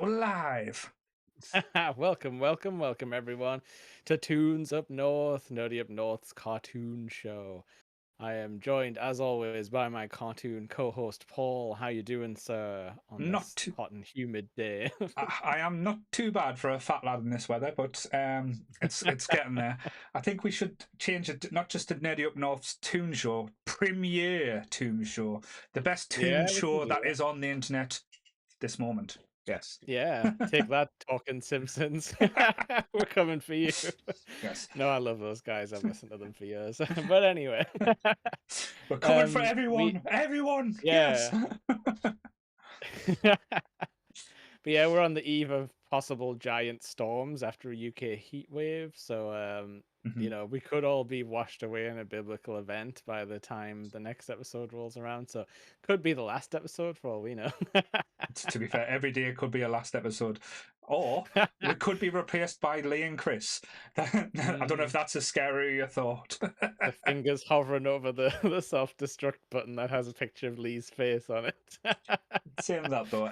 go live. Welcome, welcome, welcome, everyone, to Toons Up North, Nerdy Up North's cartoon show. I am joined, as always, by my cartoon co-host Paul. How you doing, sir, on Not this too, hot and humid day? I am not too bad for a fat lad in this weather, but it's getting there. I think we should change it not just to Nerdy Up North's Toon Show, Premiere Toon Show, the best Yeah, Toon we can show do that that. is on the internet this moment. Yes. Yeah, take that, talking Simpsons. We're coming for you. Yes. No, I love those guys. I've listened to them for years. But anyway, We're coming for we everyone. Everyone. Yes. yeah. But yeah, we're on the eve of possible giant storms after a UK heat wave. So, Mhm. we could all be washed away in a biblical event by the time the next episode rolls around. So, could be the last episode for all we know. To be fair, every day could be a last episode. Or we could be replaced by Lee and Chris. I don't know if Mm, that's a scarier thought. the fingers hovering over the self destruct button that has a picture of Lee's face on it. Saying that though,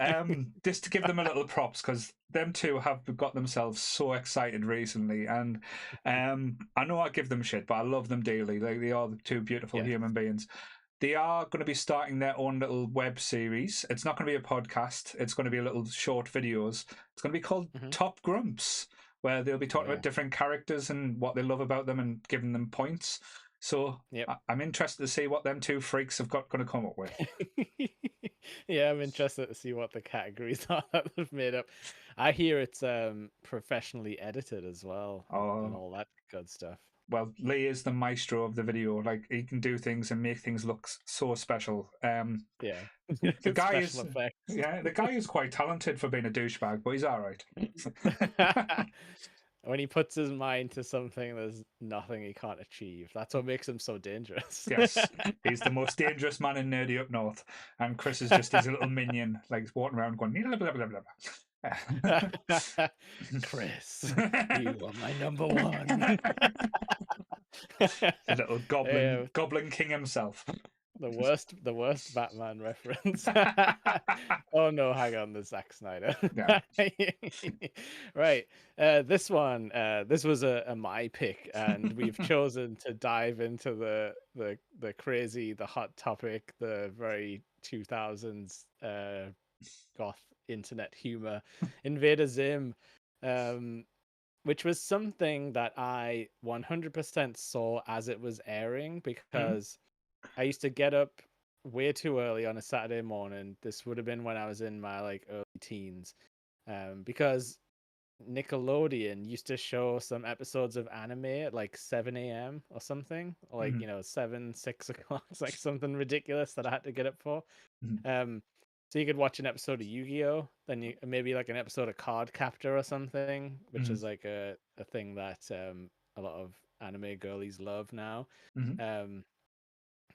just to give them a little props because them two have got themselves so excited recently, and I know I give them shit, but I love them dearly. They are the two beautiful Yes. human beings. They are going to be starting their own little web series. It's not going to be a podcast. It's going to be little short videos. It's going to be called Hmm. Top Grumps, where they'll be Oh, talking about yeah. different characters and what they love about them and giving them points. So Yep. I'm interested to see what them two freaks have got going to come up with. Yeah, I'm interested to see what the categories are that they've made up. I hear it's professionally edited as well and Oh, all that good stuff. well, Lee is the maestro of the video. Like he can do things and make things look so special. Yeah. The guy Special is, effects. yeah, the guy is quite talented for being a douchebag, but he's all right. When he puts his mind to something, there's nothing he can't achieve. That's what makes him so dangerous. Yes, he's the most dangerous man in Nerdy Up North, and Chris is just his little minion, like walking around going blah blah blah blah blah. Chris, you are my number one. The little Yeah, goblin king himself. the worst Batman reference. Oh no, hang on, there's Zack Snyder. Yeah. Right. This was a my pick, and we've chosen to dive into the crazy, the hot topic, the very 2000s goth internet humor, Invader Zim. Um, which was something that I 100% saw as it was airing Hmm? because I used to get up way too early on a Saturday morning. This would have been when I was in my like early teens, because Nickelodeon used to show some episodes of anime at like 7 a.m. or something, or like Hmm. 7, 6 o'clock. It's like something ridiculous that I had to get up for. Hmm. Um, so you could watch an episode of Yu-Gi-Oh, then you maybe like an episode of Card Captor or something, which Hmm. is like a thing that a lot of anime girlies love now. Hmm. Um,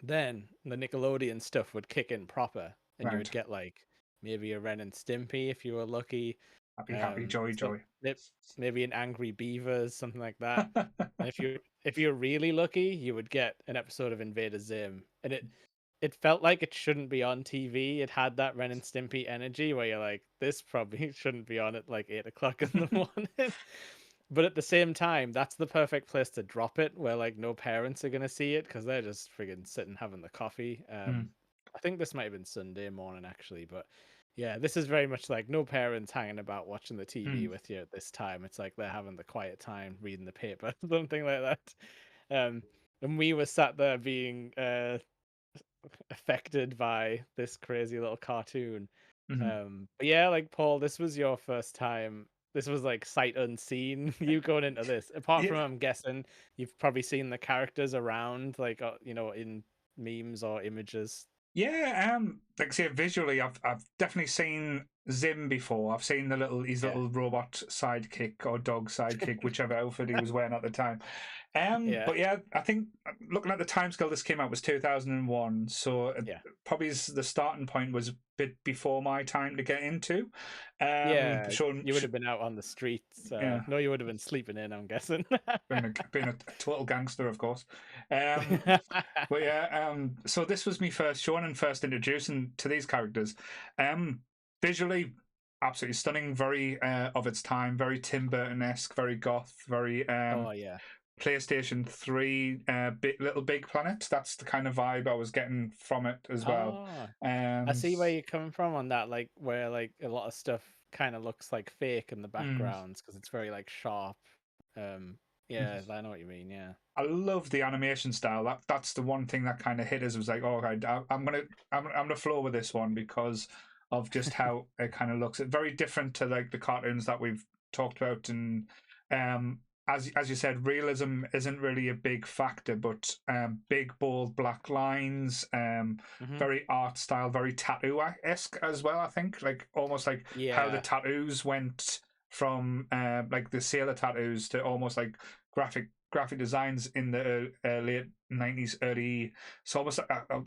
then the Nickelodeon stuff would kick in proper, and you would Right. get like maybe a Ren and Stimpy if you were lucky. Happy, happy, joy, So joy. maybe an Angry Beavers, something like that. And if you're really lucky, you would get an episode of Invader Zim, and it felt like it shouldn't be on TV. It had that Ren and Stimpy energy where you're like, this probably shouldn't be on at like 8 o'clock in the morning. But at the same time, that's the perfect place to drop it, where like no parents are gonna see it because they're just friggin' sitting having the coffee. Hmm. I think this might have been Sunday morning actually, but yeah, this is very much like no parents hanging about watching the Hmm. TV with you at this time. It's like they're having the quiet time reading the paper, something like that. Um, and we were sat there being affected by this crazy little cartoon. Hmm. But yeah, like Paul, this was your first time. This was like sight unseen. You going into this, apart from Yeah. I'm guessing you've probably seen the characters around, like in memes or images. Yeah, like I say, visually, I've definitely seen Zim before. I've seen his Yeah, little robot sidekick or dog sidekick, whichever outfit he was wearing at the time. yeah, But yeah, I think looking at the timescale this came out was 2001, so yeah, probably the starting point was a bit before my time to get into. yeah. Showing, You would have been out on the streets. yeah, No, you would have been sleeping in. I'm guessing. being a total gangster, of course. Um, But yeah, so this was me first showing and first introducing to these characters. Visually, absolutely stunning, very of its time, very Tim Burton-esque, very goth, very Oh yeah. PlayStation 3 Little Big Planet. That's the kind of vibe I was getting from it as well. Oh, I Um, see where you're coming from on that. Like where like a lot of stuff kind of looks like fake in the mm, backgrounds because it's very like sharp. Um, mm. yeah, I know what you mean. Yeah. I love the animation style. That's the one thing that kind of hit us. Was like, oh, I'm gonna flow with this one because of just how it kind of looks. It's very different to like the cartoons that we've talked about, and um, as you said, realism isn't really a big factor, but big bold black lines, Hmm. very art style, very tattoo esque as well. I think like almost like how the Yeah. tattoos went from like the sailor tattoos to almost like graphic designs in the late 90s, early. So almost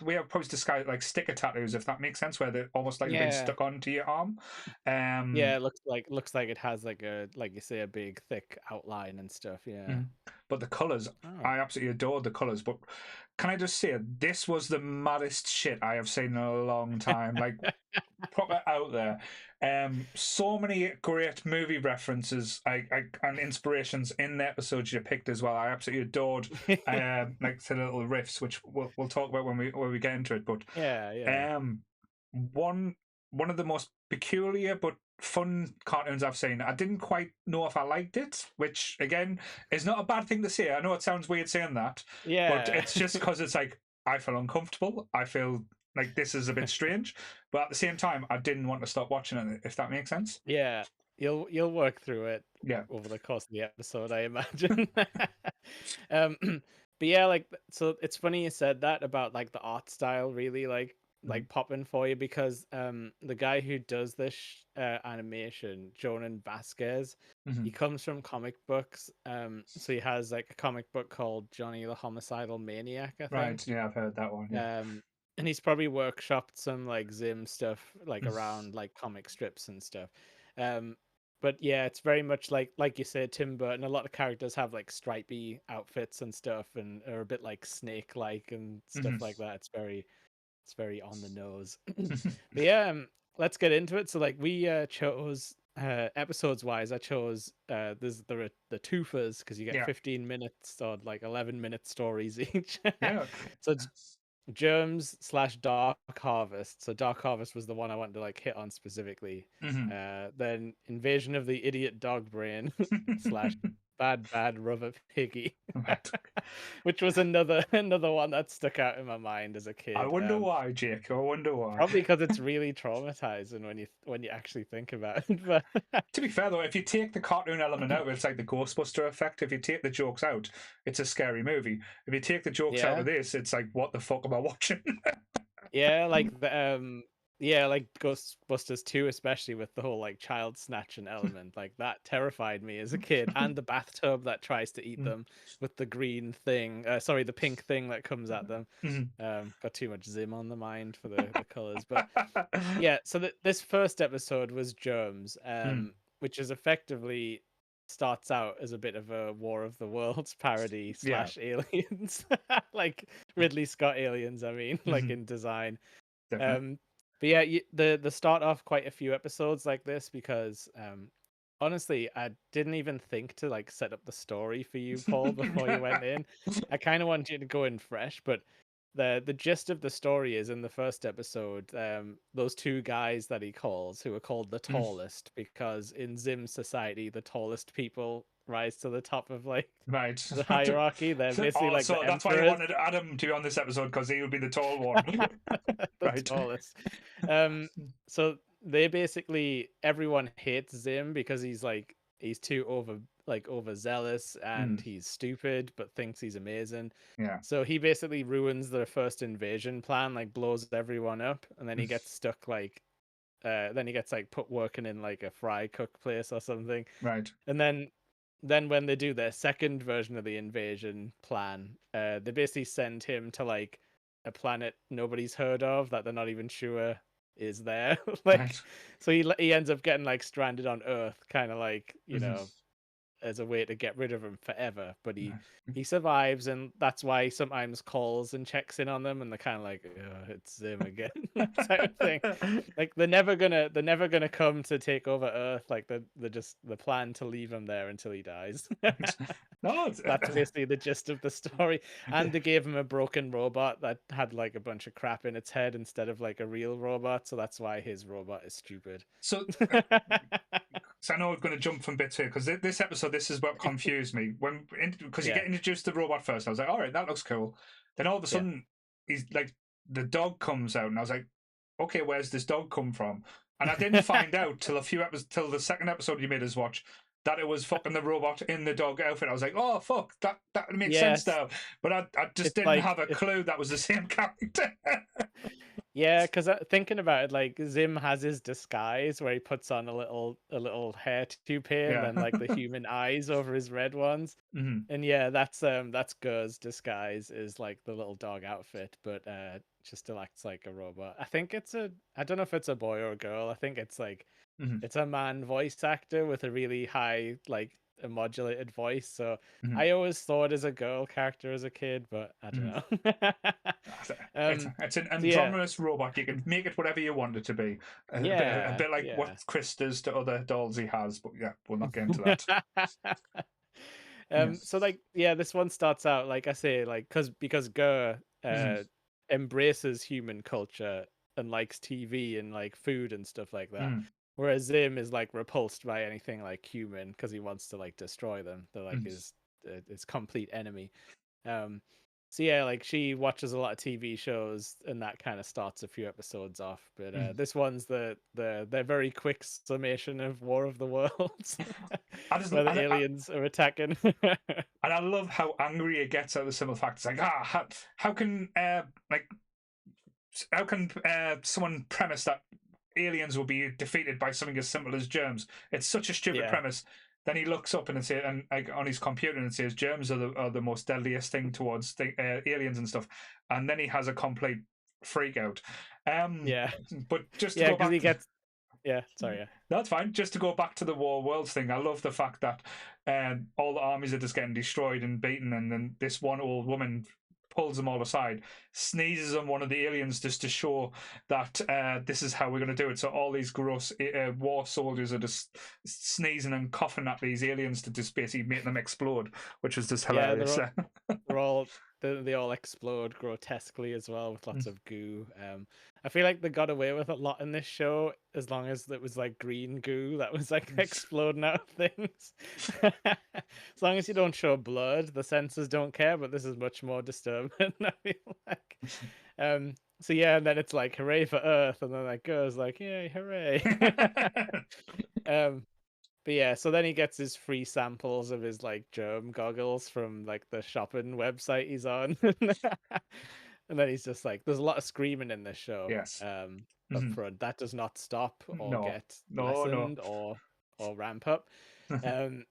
we have probably described it like sticker tattoos, if that makes sense, where they're almost like they've been Yeah. stuck onto your arm. Yeah. Um, It looks like it has like a like you say a big thick outline and stuff. Yeah. mm. But the colors, Oh. I absolutely adored the colors. But can I just say, this was the maddest shit I have seen in a long time. Like proper out there. So many great movie references and inspirations in the episodes you picked as well. I absolutely adored like the little riffs, which we'll talk about when we get into it. But Yeah. Yeah. um, one one of the most peculiar but fun cartoons I've seen. I didn't quite know if I liked it, which again is not a bad thing to say. I know it sounds weird saying that, but Yeah. it's just because it's like I feel uncomfortable. I feel like this is a bit strange, but at the same time, I didn't want to stop watching it. If that makes sense. Yeah, you'll work through it Yeah. over the course of the episode, I imagine. um, but yeah, like so it's funny you said that about like the art style really Mm-hmm. like popping for you because the guy who does this animation, Jonan Vasquez, Mm-hmm. he comes from comic books. So he has like a comic book called Johnny the Homicidal Maniac, I Right. think. Yeah, I've heard that one. Yeah. And he's probably workshopped some like Zim stuff like Mm. around like comic strips and stuff. Um, but yeah, it's very much like you said, Tim Burton. A lot of characters have like stripy outfits and stuff, and are a bit like snake like and stuff like that. It's very on the nose. Mm-hmm. But yeah, let's get into it. So like we chose episodes wise, I chose there's the twofers because you get Yeah. 15 minutes or like 11-minute stories each. Yeah. So it's Germs slash Dark Harvest. So Dark Harvest was the one I wanted to like hit on specifically. Mm-hmm. Then Invasion of the Idiot Dog Brain slash Bad Rubber Piggy, Right. which was another one that stuck out in my mind as a I kid. wonder why, Jake. I wonder why. Probably because it's really traumatizing when you actually think about it. But To be fair though, if you take the cartoon element out, it's like the Ghostbuster effect. If you take the jokes out, it's a scary movie. If you take the jokes out yeah, of this, it's like, what the fuck am I watching? yeah, like yeah, like Ghostbusters 2, especially with the whole like child snatching element, like that terrified me as a kid. And the bathtub that tries to eat them with the green thing, sorry, the pink thing that comes at them. Mhm. Got too much Zim on the mind for the colors, but yeah. So this first episode was Germs, Mm. which is effectively starts out as a bit of a War of the Worlds parody Yeah, slash aliens, like Ridley Scott aliens. I mean, like mhm, in design. definitely. Um, but yeah, the start off quite a few episodes like this because honestly, I didn't even think to like set up the story for you, Paul, before you went in. I kind of wanted you to go in fresh, but the gist of the story is in the first episode, those two guys that he calls, who are called the Mm. tallest, because in Zim society, the tallest people rise to the top of like Right. the hierarchy. They're basically Oh, like so the that's why you emperors. wanted Adam to be on this episode because he would be the tall one. The Right. tallest. Um, so they basically everyone hates Zim because he's too overzealous and Mm. he's stupid but thinks he's amazing. Yeah. So he basically ruins their first invasion plan, like blows everyone up, and then he gets stuck like then he gets like put working in like a fry cook place or something. Right. And then when they do their second version of the invasion plan, they basically send him to like a planet nobody's heard of that they're not even sure is there. Right. Like, so he ends up getting like stranded on Earth, kind of like Mhm. as a way to get rid of him forever. But he survives, and that's why he sometimes calls and checks in on them, and they're kind of like, "Ugh, it's Zim again," type of thing. Like they're never gonna come to take over Earth. Like the plan to leave him there until he dies. No, it's, That's basically the gist of the story. And they gave him a broken robot that had like a bunch of crap in its head instead of like a real robot, so that's why his robot is stupid. so. So I know I'm going to jump from bits here because this episode, this is what confused me because you Yeah, get introduced to the robot first. I was like, all right, that looks cool. Then all of a yeah. sudden, he's like, the dog comes out, and I was like, okay, where's this dog come from? And I didn't find out till the second episode you made us watch that it was fucking the robot in the dog outfit. I was like, oh fuck, that makes sense Yes, now. But I just it's didn't like have a clue that was the same character. yeah, because thinking about it, like Zim has his disguise where he puts on a little hair toupee and Yeah. then like the human eyes over his red ones. Mhm. And yeah, that's Gur's disguise is like the little dog outfit, but just still acts like a robot. I don't know if it's a boy or a girl. I think it's like Mhm. it's a man voice actor with a really high like a modulated voice. So Mhm. I always thought as a girl character as a kid, but I don't Mhm. know. It's an So yeah, androgynous robot. You can make it whatever you want it to be. A yeah, bit like what yeah. Chris does to other dolls he has. But yeah, we'll not get into that. Yeah. So like yeah, this one starts out like I say like because Gur Mhm. embraces human culture and likes TV and like food and stuff like that. Mhm. Whereas Zim is like repulsed by anything like human because he wants to like destroy them. They're like Mhm. his complete enemy. Um, so yeah, like she watches a lot of TV shows, and that kind of starts a few episodes off. But Mhm. this one's the very quick summation of War of the Worlds, I just where the aliens are attacking. and I love how angry it gets at the simple fact. It's like how can like how can someone premise that aliens will be defeated by something as simple as germs? It's such a stupid Yeah, premise. Then he looks up and like on his computer and says germs are the most deadliest thing towards aliens and stuff. And then he has a complete freak out. Um, yeah, but just to yeah, go because back he to gets yeah. Sorry, yeah, that's fine. Just to go back to the War Worlds thing, I love the fact that all the armies are just getting destroyed and beaten, and then this one old woman pulls them all aside, sneezes on one of the aliens just to show that this is how we're going to do it. So all these gross war soldiers are just sneezing and coughing at these aliens to just basically make them explode, which was just yeah. hilarious. They're all they all explode grotesquely as well with lots of goo. I feel like they got away with a lot in this show as long as it was like green goo that was like exploding out of things. As long as you don't show blood, the censors don't care. But this is much more disturbing. I feel like. So yeah, and then it's like hooray for Earth, and then that goes like yay hooray. um, but yeah, so then he gets his free samples of his like germ goggles from like the shopping website he's on. And then he's just like there's a lot of screaming in this show. Yes. Up Mhm. front. That does not stop or No. get No. No. lessened or ramp up. Um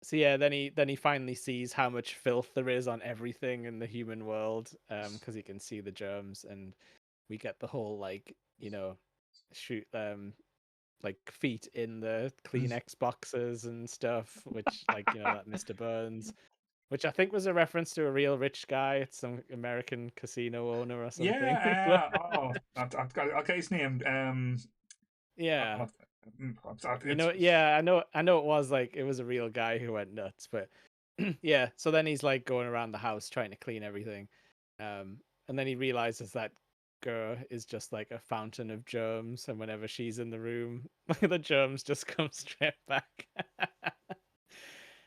so yeah, then he finally sees how much filth there is on everything in the human world, because he can see the germs, and we get the whole like, shoot like feet in the Kleenex boxes and stuff, which like that Mr. Burns, which I think was a reference to a real rich guy. It's some American casino owner or something. Yeah. I'll get his name. Yeah, It's yeah, I know it was like it was a real guy who went nuts, but yeah. So then he's like going around the house trying to clean everything, and then he realizes that Gur is just like a fountain of germs, and whenever she's in the room, the germs just come straight back.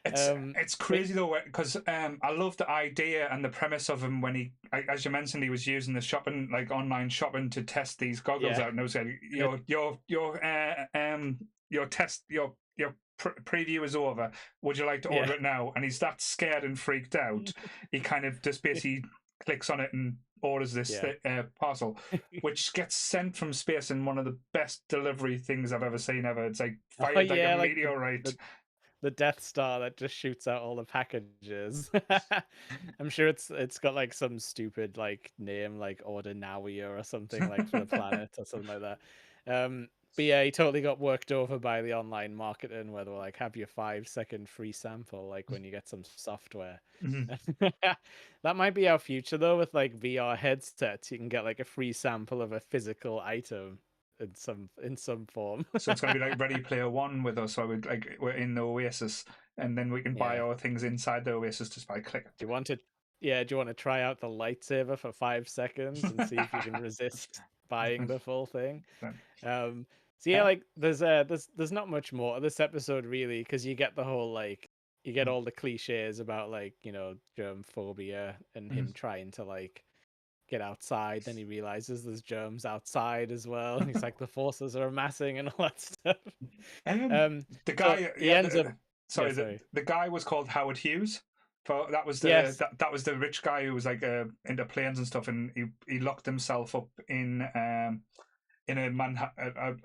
It's um, it's but crazy though because I love the idea and the premise of him when as you mentioned, he was using the shopping like online shopping to test these goggles yeah, out, and I was saying your test your preview is over. Would you like to yeah. order it now? And he's that scared and freaked out. He kind of just basically clicks on it and orders this Yeah. parcel, which gets sent from space in one of the best delivery things I've ever seen ever. It's like Oh fired like a yeah, like meteorite. the Death Star that just shoots out all the packages. I'm sure it's got like some stupid like name like Ordinawia or something like for the planet or something like that. But yeah, he totally got worked over by the online marketing where they were like, have your 5-second free sample, like when you get some software. Mhm. That might be our future though, with like VR headsets. You can get like a free sample of a physical item in some form. So it's going to be like Ready Player One with us, where we're in the Oasis, and then we can buy Yeah. our things inside the Oasis just by clicking. Do you want to yeah, do you want to try out the lightsaber for 5 seconds and see if you can resist buying the full thing? Um, so yeah, like there's not much more to this episode really, because you get the whole like you get all the cliches about like, germ phobia and him trying to like get outside. Then he realizes there's germs outside as well, and he's like the forces are amassing and all that stuff. Um, Um, the so guy, he yeah, ends up yeah, sorry, sorry. the guy was called Howard Hughes. For Yes, that was the rich guy who was like into planes and stuff, and he locked himself up in a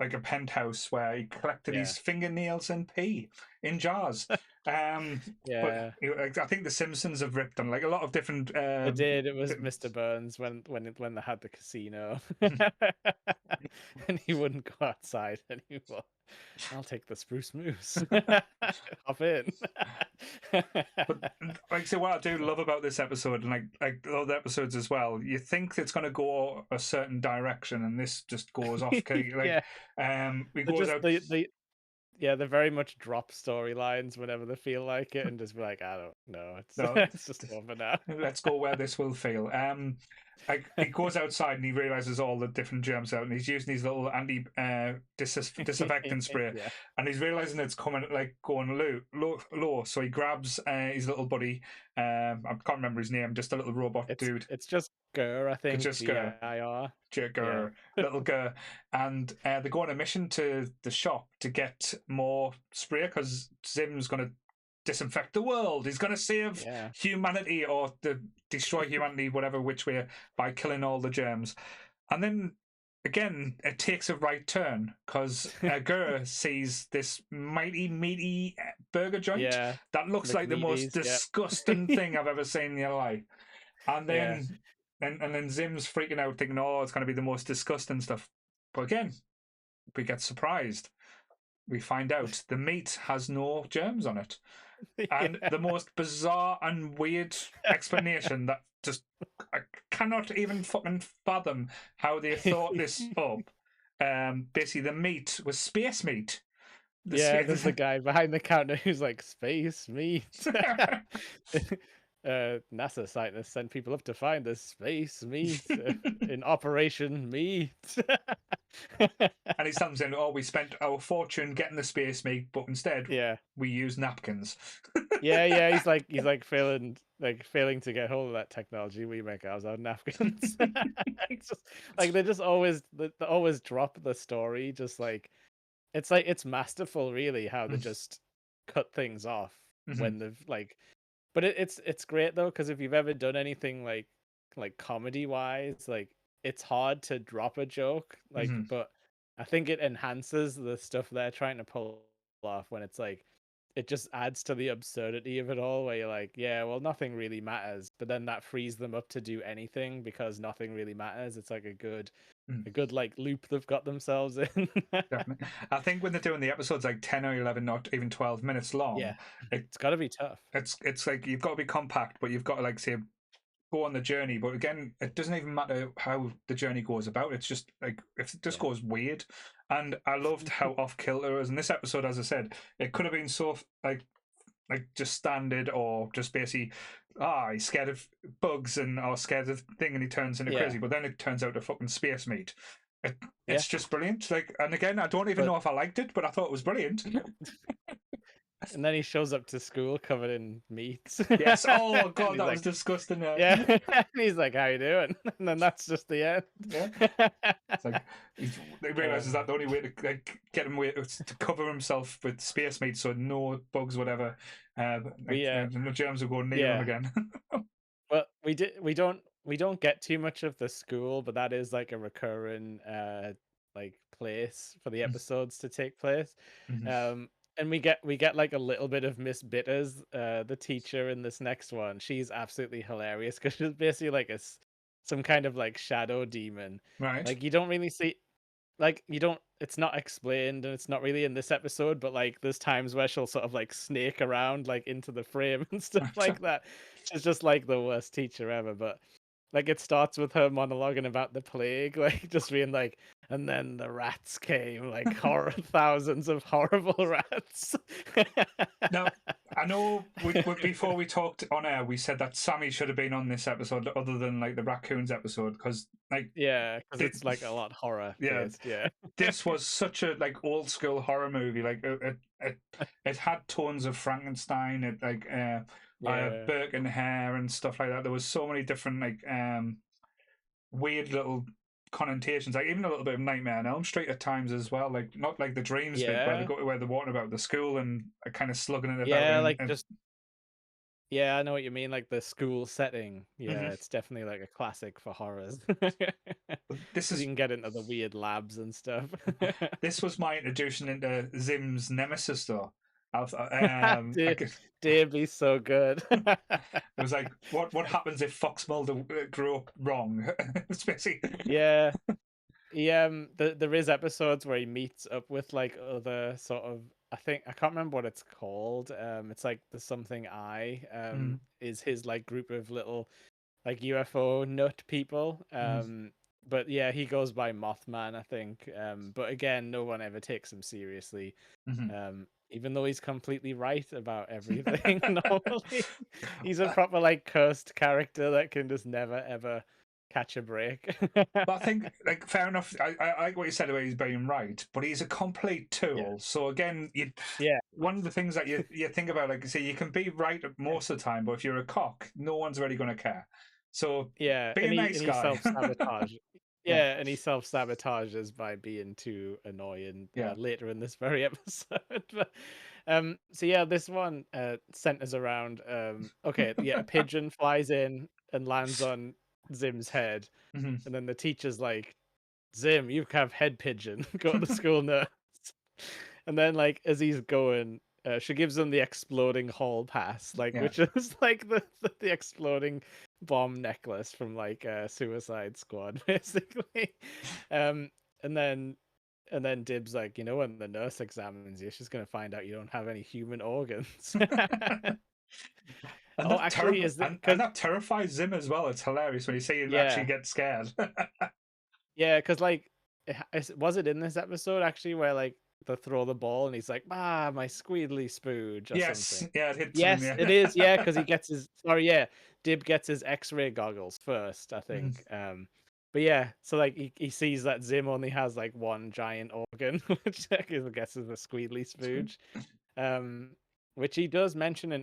like a penthouse where he collected yeah, his fingernails and pee in jars. But yeah. I think the Simpsons have ripped on like a lot of different. They did. It was Mr. Burns when they had the casino, and he wouldn't go outside anymore. I'll take the spruce moose. Hop in. But like, so what I do love about this episode, and like other episodes as well, you think it's going to go a certain direction, and this just goes off. Like, Yeah, we they goes just out. yeah, they very much drop storylines whenever they feel like it, and just be like, I don't know, it's No, it's just over now. let's go where this will fail. Like he goes outside and he realizes all the different germs out, and he's using his little anti disinfectant spray, Yeah, and he's realizing it's coming like going low. So he grabs his little buddy. I can't remember his name, just a little robot dude. it's just Gur, I think, Just go. GIR. Yeah, Jigger, little girl, and they go on a mission to the shop to get more spray because Zim's going to disinfect the world. He's going to save yeah, humanity or destroy humanity, whatever which way, by killing all the germs. And then again, it takes a right turn because Gur sees this mighty meaty burger joint yeah. that looks like the most McMeaties, yeah. disgusting thing I've ever seen in your life. And Yeah, then and then Zim's freaking out, thinking, "Oh, it's going to be the most disgusting stuff." But again, we get surprised. We find out the meat has no germs on it, and yeah. the most bizarre and weird explanation that just I cannot even fucking fathom how they thought this up. Basically, the meat was space meat. The Yeah, there's space. the guy behind the counter who's like, space meat. NASA scientists send people up to find the space meat in Operation Meat. And he's telling them, "Oh, we spent our fortune getting the space meat, but instead Yeah, we use napkins." yeah. He's like failing to get hold of that technology. We make ours out of napkins. It's just like they always drop the story. Just like it's masterful, really, how they just cut things off Mhm, when they've like. But it's great though, because if you've ever done anything like comedy wise, like it's hard to drop a joke, like, mhm, but I think it enhances the stuff they're trying to pull off when it's like it just adds to the absurdity of it all, where you're like, yeah, well, nothing really matters, but then that frees them up to do anything because nothing really matters. It's like a good mhm. like loop they've got themselves in. Definitely. I think when they're doing the episodes like 10 or 11, not even 12 minutes Yeah, long, it, it's got to be tough. it's like you've got to be compact, but you've got to like say go on the journey. But again, it doesn't even matter how the journey goes about. It's just like if it just Yeah. goes weird. And I loved how off kilter it was in this episode. As I said, it could have been so like just standard or just basically he's scared of bugs and or scared of thing and he turns into Yeah. crazy, but then it turns out to fucking space meat. Yeah. It's just brilliant. Like, and again, I don't even But know if I liked it, but I thought it was brilliant. and then he shows up to school covered in meats. Yes. Oh And god, he's that was like, disgusting. yeah. And he's like, how you doing? And then that's just the Yeah. end. It's like he realizes that the only way to like get him away is to cover himself with space meat, so no bugs, whatever, we no germs will go near him yeah. again. Well, we don't get too much of the school, but that is like a recurring like place for the episodes to take place. Mhm. And we get like a little bit of Miss Bitters, the teacher in this next one. She's absolutely hilarious because she's basically like some kind of like shadow demon. Right. Like you don't really see like you don't it's not explained and it's not really in this episode, but like there's times where she'll sort of like snake around like into the frame and stuff like that. She's just like the worst teacher ever. But like it starts with her monologuing about the plague, like just being like, and then the rats came, like horror thousands of horrible rats. Now, I know before we talked on air, we said that Sammy should have been on this episode, other than like the raccoons episode, because like, Yeah, because th- it's like a lot horror yeah, based. Yeah. this was such a like old school horror movie. Like it had tones of Frankenstein, it like Yeah. Burke and Hare and stuff like that. There was so many different like weird little connotations, like even a little bit of Nightmare on Elm Street at times as well. Like not like the dreams bit where they Yeah. go where they're walking about the school and are kind of slugging it about Yeah, and, like just yeah, I know what you mean, like the school setting. Yeah, Mhm. it's definitely like a classic for horrors. This Because you is can get into the weird labs and stuff. this was my introduction into Zim's nemesis though. I Dear, could, dear be so good. it was like what happens if Fox Mulder grew up wrong? It's basically Yeah. There is episodes where he meets up with like other sort of I can't remember what it's called. It's like the something I Mm, is his like group of little like UFO nut people. mm, But yeah, he goes by Mothman, I think. But again, no one ever takes him seriously. mhm. Even though he's completely right about everything normally. He's a proper like cursed character that can just never ever catch a break. But I think, like, fair enough. I like what you said about he's being right, but he's a complete Yeah. tool. So again, Yeah. one of the things that you think about, like, say, you can be right most of the time, but if you're a cock, no one's really going to care. So Yeah, be a nice and he guy. self-sabotage. Yeah, Yeah, and he self-sabotages by being too annoying yeah. later in this very episode. But, so yeah, this one centers around okay, yeah, a pigeon flies in and lands on Zim's head, Mhm. and then the teacher's like, Zim, you have head pigeon. Go to the school nurse. And then, like, as he's going, she gives him the exploding hall pass, like, Yeah. which is like the exploding bomb necklace from like Suicide Squad, basically. Um, and then Dib's like, you know, when the nurse examines you, she's gonna find out you don't have any human organs. And Oh, that actually, terrible is it and because that terrifies Zim as well. It's hilarious when you see him actually yeah, get scared. yeah, because like, was it in this episode actually where like they throw the ball and he's like, ah, my squeedly spooge or Yes, something. yeah, it hits him in Yes, the it is. Yeah, because he gets his. Sorry, yeah, Dib gets his X-ray goggles first, I Mhm. think. But yeah, so like he sees that Zim only has like one giant organ, which I guess is a squeedly spooge. Um, which he does mention in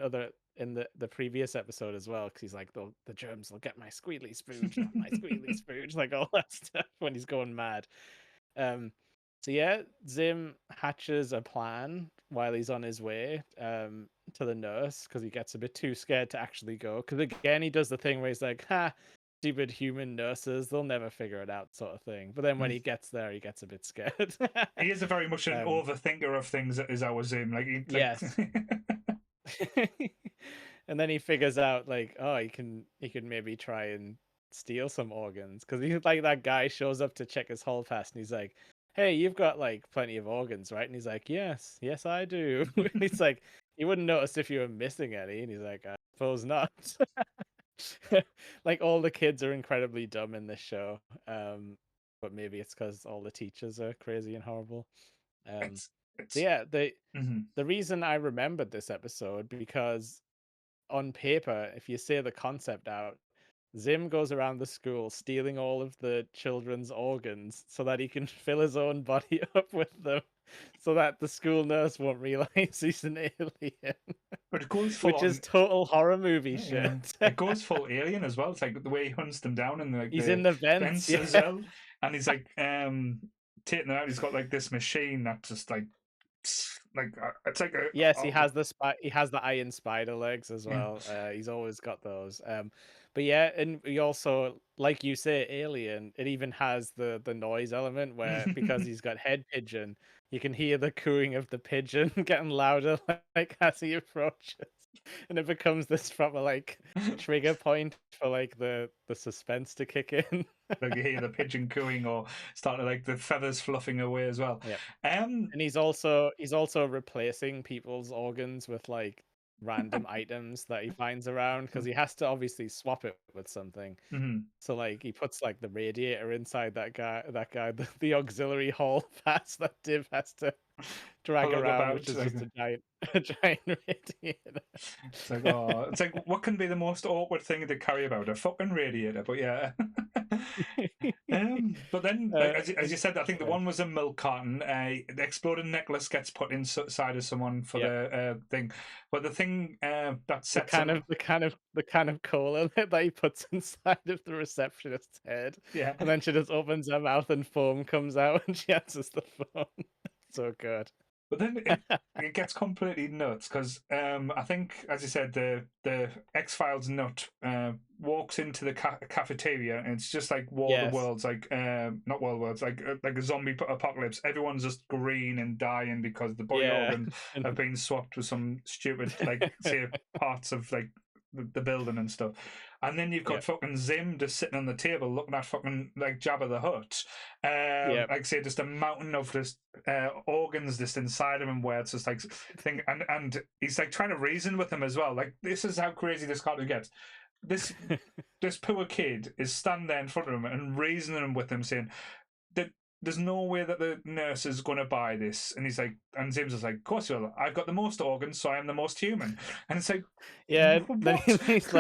the previous episode as well, because he's like the germs will get my squeedly spooge, not my squeedly spooge, like all that stuff when he's going mad. Um, so yeah, Zim hatches a plan while he's on his way to the nurse because he gets a bit too scared to actually go. Because again, he does the thing where he's like, "Ha, stupid human nurses, they'll never figure it out," sort of thing. But then when he gets there, he gets a bit scared. He is a very much an um, overthinker of things, is our Zim. Like, yes. And then he figures out like, oh, he can maybe try and steal some organs because he's like that guy shows up to check his hall pass and he's like, hey, you've got like plenty of organs, right? And he's like, yes, I do. And he's like, you wouldn't notice if you were missing any. And he's like, I suppose not. Like all the kids are incredibly dumb in this show, but maybe it's because all the teachers are crazy and horrible. Um, it's so it's yeah, mhm. the reason I remembered this episode because on paper, if you say the concept out, Zim goes around the school stealing all of the children's organs so that he can fill his own body up with them, so that the school nurse won't realize he's an alien, But it goes full which is on. total horror movie Yeah, shit. it goes full alien as well. It's like the way he hunts them down in like He's the in the vents, vents yeah. as well, and he's like taking them out. He's got like this machine that just it's like Yes, he has the iron spider legs as yeah. well. He's always got those. But yeah, and we also, like you say, Alien, it even has the noise element where because he's got head pigeon, you can hear the cooing of the pigeon getting louder like as he approaches. and it becomes this proper like trigger point for like the suspense to kick in. Like you hear the pigeon cooing or starting like the feathers fluffing away as well. Yep. Um, And he's also replacing people's organs with like random items that he finds around because he has to obviously swap it with something. mhm. So like he puts like the radiator inside that guy the auxiliary hall pass that Div has to drag Pull it around, which about. is Like, just a giant a giant radiator. it's like, oh, it's like, what can be the most awkward thing to carry about? A fucking radiator, but yeah. But then, like as you said, I think the Yeah. one was a milk carton. The exploding necklace gets put inside of someone for Yep. the thing, but the thing that The sets kind him, of the kind of the kind of cola that he puts inside of the receptionist's head, yeah. and then she just opens her mouth and foam comes out and she answers the phone. So good. But then it gets completely nuts because I think, as you said, the X Files nut walks into the cafeteria and it's just like War of the Yes. Worlds, like not War of the Worlds, like a zombie apocalypse. Everyone's just green and dying because the body Yeah. organs And have been swapped with some stupid, like, say, parts of like the building and stuff. And then you've got yeah. fucking Zim just sitting on the table looking at fucking like Jabba the Hutt. Yeah. Like I say, just a mountain of just organs just inside of him where it's just like thing and he's like trying to reason with him as well. Like this is how crazy this cartoon gets. This this poor kid is standing there in front of him and reasoning with him, saying that there's no way that the nurse is going to buy this. And he's like, and Zim's just like, of course you will. I've got the most organs, so I am the most human. And it's like, Yeah, and then what? he's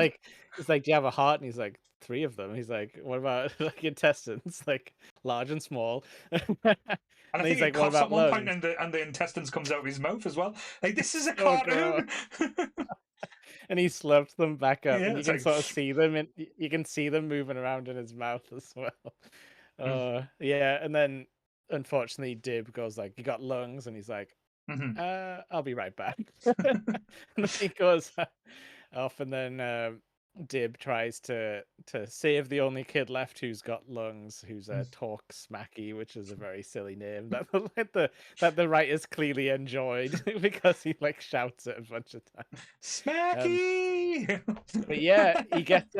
like, "Do you have a heart?" And he's like, "3 of them." He's like, "What about like intestines, like large and small?" And I And think he's it like, "What coughs at about one point, lungs?" and the intestines comes out of his mouth as well. Like this is a Oh god. cartoon. And he slurps them back up, Yeah, and you it's can like, sort of see them, and you can see them moving around in his mouth as well. Yeah, and then unfortunately, Dib goes like, "You got lungs," and he's like, mhm. I'll be right back." And then he goes off, and then Dib tries to save the only kid left who's got lungs, who's Talk Smacky, which is a very silly name that the writers clearly enjoyed because he like shouts it a bunch of times. Um, Smacky. but yeah, he gets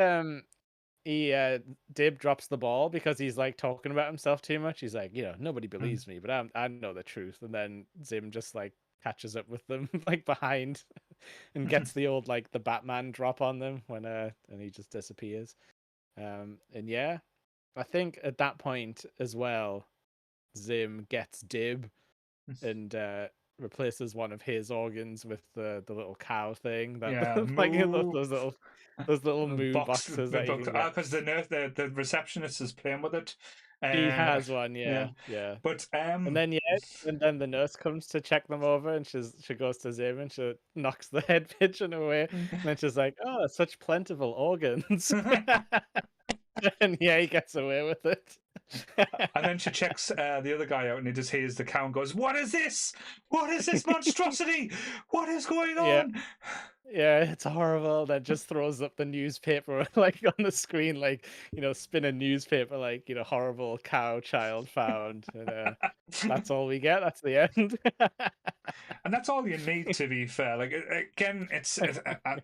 he Dib drops the ball because he's like talking about himself too much. He's like, nobody believes me, but I know the truth. And then Zim just like catches up with them like behind and gets the old like the Batman drop on them when and he just disappears. And yeah, I think at that point as well, Zim gets Dib and replaces one of his organs with the little cow thing that Yeah, like moo. those little moo Box, boxes that you can get. because the nurse, the receptionist is playing with it. She Uh, has one, yeah, yeah, yeah. but And then and then the nurse comes to check them over, and she goes to Zim and she knocks the head pigeon away, and then she's like, "Oh, such plentiful organs," and yeah, he gets away with it. and then she checks the other guy out, and he just hears the cow and goes, "What is this? What is this monstrosity? What is going Yeah, on?" yeah, it's horrible. That just throws up the newspaper like on the screen, like spin a newspaper, like horrible cow child found, and that's all we get. That's the end. And that's all you need, to be fair. Like again,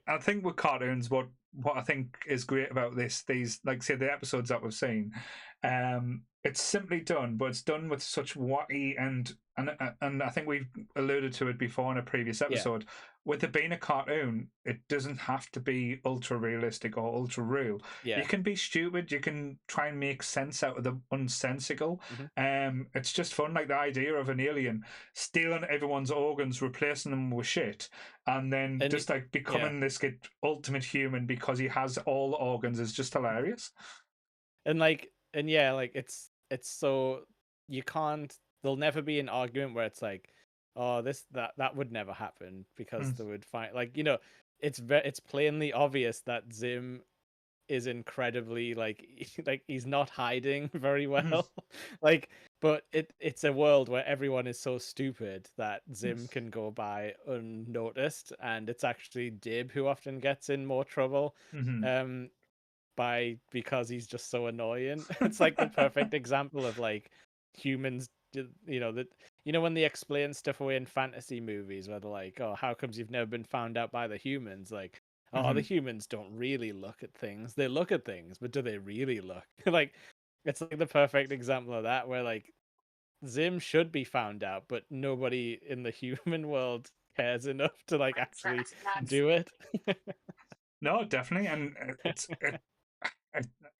I think with cartoons, what I think is great about these, like say, the episodes that we've seen, it's simply done, but it's done with such wacky and I think we've alluded to it before in a previous Yeah, episode. With it being a cartoon, it doesn't have to be ultra realistic or ultra real. You yeah. can be stupid. You can try and make sense out of the unsensical. Mhm. It's just fun, like the idea of an alien stealing everyone's organs, replacing them with shit, and then And just like yeah, becoming this ultimate human because he has all the organs is just hilarious. and yeah, like it's so you can't. There'll never be an argument where it's like, oh, that would never happen because Mm, they would find like it's plainly obvious that Zim is incredibly like like he's not hiding very mm, well. Like, but it's a world where everyone is so stupid that mm, Zim can go by unnoticed, and it's actually Dib who often gets in more trouble. mhm. Um, because he's just so annoying. It's like the perfect example of like humans that you know, when they explain stuff away in fantasy movies where they're like, oh, how comes you've never been found out by the humans? Like, oh, the Hmm. humans don't really look at things. They look at things, but do they really look? Like, it's like the perfect example of that, where like Zim should be found out, but nobody in the human world cares enough to like actually do it. No, definitely, and it,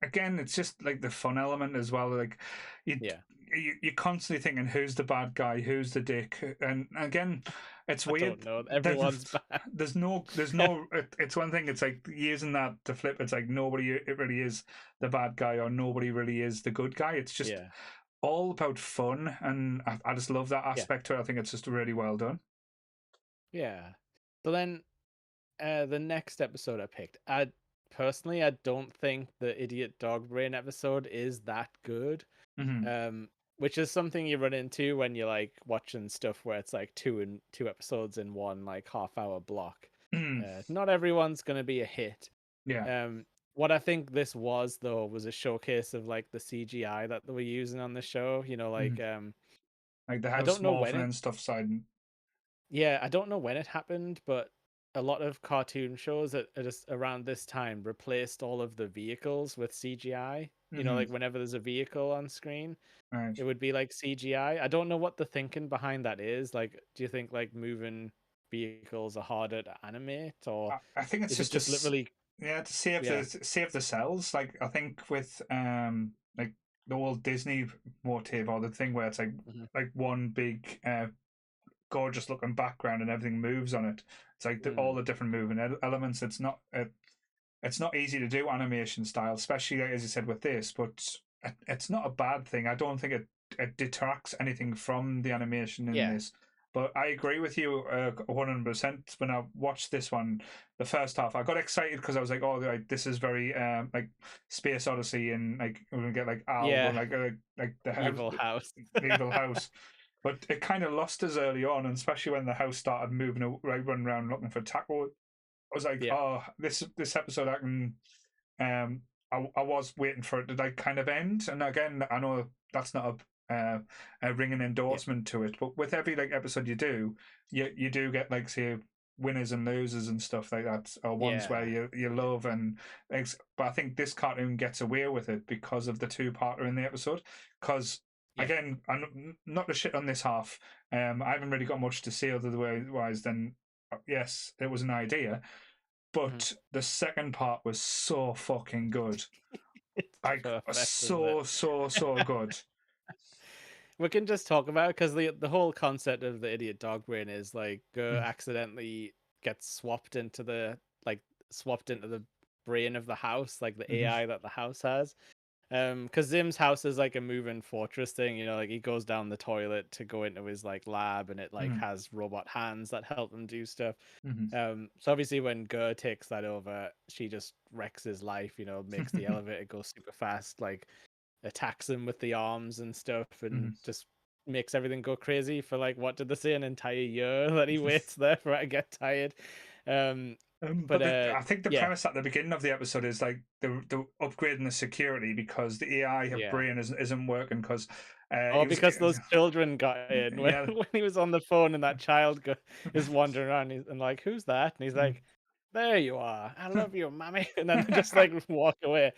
again, it's just like the fun element as well. Like you, Yeah, you're constantly thinking, who's the bad guy, who's the dick, and again, it's I don't weird. know. There's, Everyone's bad. there's no. It's one thing. It's like using that to flip. It's like nobody. It really is the bad guy, or nobody really is the good guy. It's just Yeah, all about fun, and I just love that yeah, aspect to it. I think it's just really well done. yeah. So then, the next episode I picked, I personally I don't think the Idiot Dog Brain episode is that good. Hmm. Um, which is something you run into when you're like watching stuff where it's like two episodes in one like half-hour block. Not everyone's gonna be a hit. Yeah. Um, what I think this was though was a showcase of like the CGI that they were using on the show. You know, Hmm. like Like the I house don't know when morphing it. and stuff side. Yeah, I don't know when it happened, but a lot of cartoon shows at just around this time replaced all of the vehicles with CGI. You know, Hmm. like whenever there's a vehicle on screen, Right. it would be like CGI. I don't know what the thinking behind that is. Like, do you think like moving vehicles are harder to animate, or I think it's is it just just literally? yeah, to Yeah. save the cells. Like I think with like the old Disney motif or the thing where it's Mhm. like one big gorgeous looking background and everything moves on it. It's like all Mm. the different moving elements. It's not easy to do animation style, especially like, as you said with this. But it's not a bad thing. I don't think it detracts anything from the animation in Yeah. this. But I agree with you 100%. When I watched this one, the first half, I got excited because I was like, "Oh, like this is very like Space Odyssey, and like we're gonna get like Al going Yeah. like the house, Evil house. the evil house." But it kind of lost us early on, and especially when the house started moving, like running around looking for tackle. I was like, Yeah. "Oh, this episode, I can." Um, I was waiting for it to like kind of end, and again, I know that's not a ringing Yeah. endorsement to it, but with every like episode you do, you do get like say winners and losers and stuff like that, or ones where Yeah. you love and but I think this cartoon gets away with it because of the two-parter in the episode. Because Yeah. again, I'm not to shit on this half. I haven't really got much to say otherwise than yes, it was an idea, Mhm. but the second part was so fucking good. It's Like perfect, isn't it? so good. We can just talk about it because the whole concept of the idiot dog brain is like Mm, accidentally gets like swapped into the brain of the house, like the mhm, AI that the house has. Because Zim's house is like a moving fortress thing, you know, like he goes down the toilet to go into his like lab, and it like mhm, has robot hands that help him do stuff. mhm. So obviously when Gur takes that over, she just wrecks his life, you know, makes the elevator go super fast, like attacks him with the arms and stuff, and Mhm. just makes everything go crazy for like, what did they say, an entire year that he waits there for it to get tired. Um, but But I think the yeah, premise at the beginning of the episode is like the upgrading the security because the AI have yeah. brain isn't working because Oh, he was because those children got in when, yeah. when he was on the phone and that child is wandering around and like, who's that? And he's like, there you are. I love you, mommy. And then they just like walk away.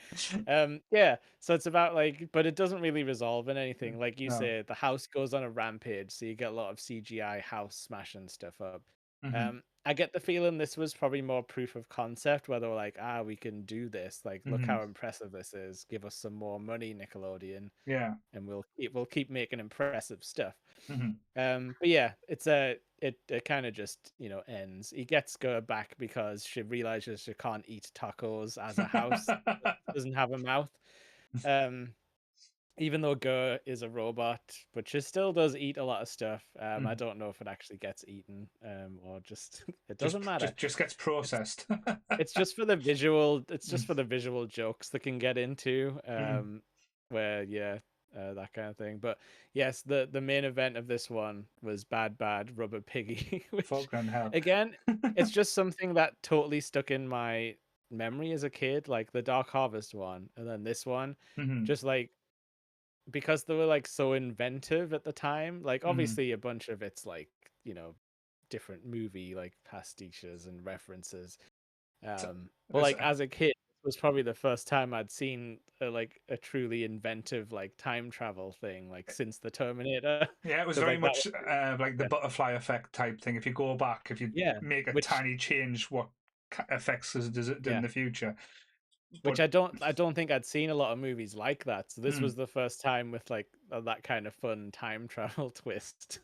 Yeah. So it's about like, but it doesn't really resolve in anything. Like you No. say, the house goes on a rampage, so you get a lot of CGI house smashing stuff up. Mhm. I get the feeling this was probably more proof of concept, where they were like, we can do this. Like, look Mhm. how impressive this is. Give us some more money, Nickelodeon, Yeah. and we'll keep making impressive stuff. Mhm. But yeah, it kind of just, you know, ends. He gets Gur back because she realizes she can't eat tacos as a house. Doesn't have a mouth. Um, Even though Gur is a robot, but she still does eat a lot of stuff. I Mhm. don't know if it actually gets eaten, or just it doesn't matter. Just gets It's processed. it's just for the visual. It's just for the visual jokes they can get into. Mhm. Where yeah, that kind of thing. But yes, the main event of this one was Bad Rubber Piggy, which Fucking hell. again, it's just something that totally stuck in my memory as a kid, like the Dark Harvest one, and then this one, Mhm. just like because they were like so inventive at the time. Like Mm. obviously a bunch of it's like, you know, different movie like pastiches and references. So, But it's, like as a kid, it was probably the first time I'd seen like a truly inventive like time travel thing, like since the Terminator. yeah, it was Because very like that much was like the butterfly effect type thing. If you go back, if you yeah, make a which tiny change, what effects does it do in yeah, the future? which But I don't think I'd seen a lot of movies like that. So this mm, was the first time with like that kind of fun time travel twist.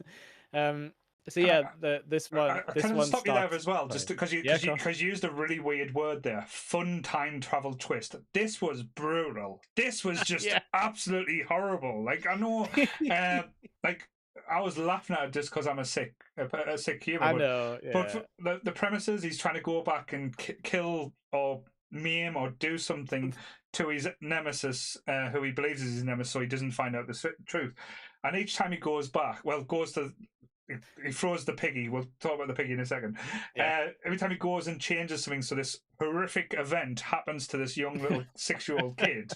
Um, so can yeah, I? the this I one kind this of one stop you there starts. as well, just Sorry. because Yeah, sure. you used a really weird word there. Fun time travel twist. This was brutal. This was just Yeah. absolutely horrible. Like I know, uh, like I was laughing at it just because I'm a sick humor, I know. but Yeah. the premises he's trying to go back and kill or maim or do something to his nemesis, who he believes is his nemesis, so he doesn't find out the truth. And each time he goes back, well, goes to he throws the piggy. We'll talk about the piggy in a second. Yeah. Every time he goes and changes something, so this horrific event happens to this young little 6-year-old kid,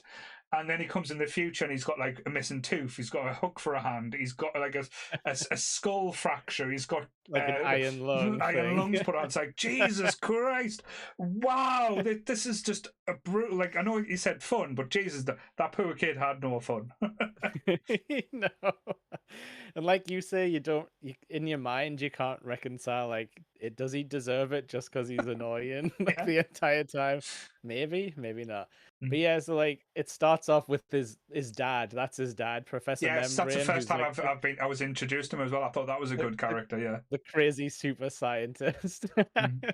and then he comes in the future and he's got like a missing tooth. He's got a hook for a hand. He's got like a skull fracture. He's got Like an iron lung iron thing. lungs put on. It's like Jesus Christ! Wow, this is just a brutal. Like I know he said fun, but Jesus, that poor kid had no fun. No. And like you say, in your mind you can't reconcile like it does he deserve it just because he's annoying like Yeah. the entire time? Maybe, maybe not. But Mm. yeah, so like it starts off with his dad. That's his dad, Professor Yes, that's the Membrane, first who's time like I was introduced to him as well. I thought that was a the, good the, character. Yeah. the crazy super scientist. Mm.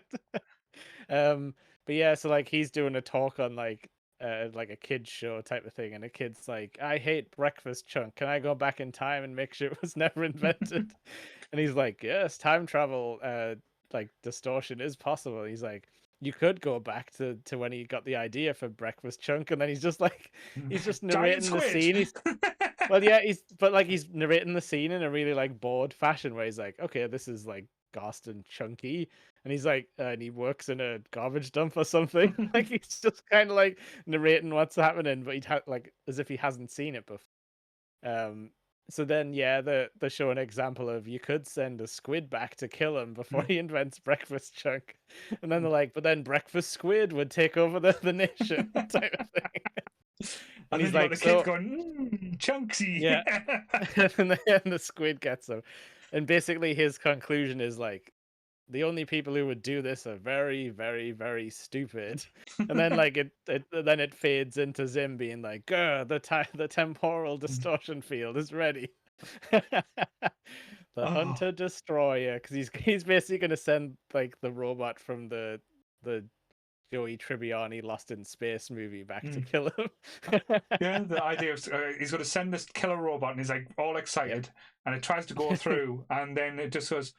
Um, but yeah, so like he's doing a talk on like a kid's show type of thing, and the kid's like, "I hate breakfast chunk. Can I go back in time and make sure it was never invented?" And he's like, "Yes, time travel, like distortion is possible." He's like, "You could go back to when he got the idea for breakfast chunk," and then he's just Giant narrating the squid. scene. Well, yeah, he's narrating the scene in a really like bored fashion where he's like, okay, this is like Ghost and Chunky, and he's like, and he works in a garbage dump or something. Like he's just kind of like narrating what's happening, but like as if he hasn't seen it before. Um, so then yeah, they show an example of you could send a squid back to kill him before he invents breakfast chunk, and then they're like, but then breakfast squid would take over the nation type of thing. And And then he's you got like, the kids so going, Chunksy. yeah. And the squid gets him. And basically his conclusion is like the only people who would do this are very, very, very stupid. And then like it fades into Zim being like, "Grr, the temporal distortion field is ready." The Oh. hunter destroyer, because he's basically gonna send like the robot from the Joey Tribbiani Lost in Space movie back to Mm. kill him. Yeah, the idea of he's going to send this killer robot, and he's like all Yep. excited, and it tries to go through, and then it just goes,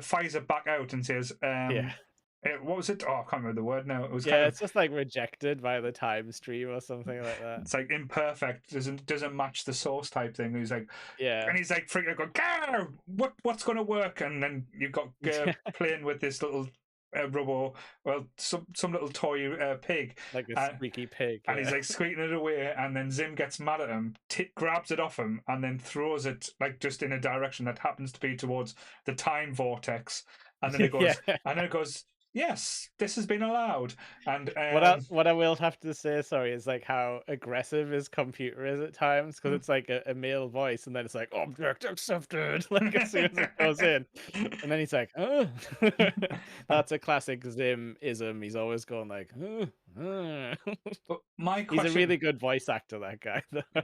fires it back out and says, Yeah. what was it? Oh, I can't remember the word now. It was kind Yeah, of, it's just like rejected by the time stream or something like that. it's like imperfect, doesn't match the source type thing. Yeah. He's like freaking out, going, Gar, what's going to work? And then you've got playing with this little rubber, well, some little toy pig, Like a uh, squeaky pig, and he's yeah. like squeaking it away, and then Zim gets mad at him, grabs it off him, and then throws it like just in a direction that happens to be towards the time vortex, and then it Yeah. goes, yes, this has been allowed, and What I will have to say, sorry, is like how aggressive his computer is at times because it's like a male voice and then it's like object accepted like as soon as it goes in. And then he's like, oh. That's a classic Zim ism. He's always going like, but my He's a question really good voice actor, that guy, though.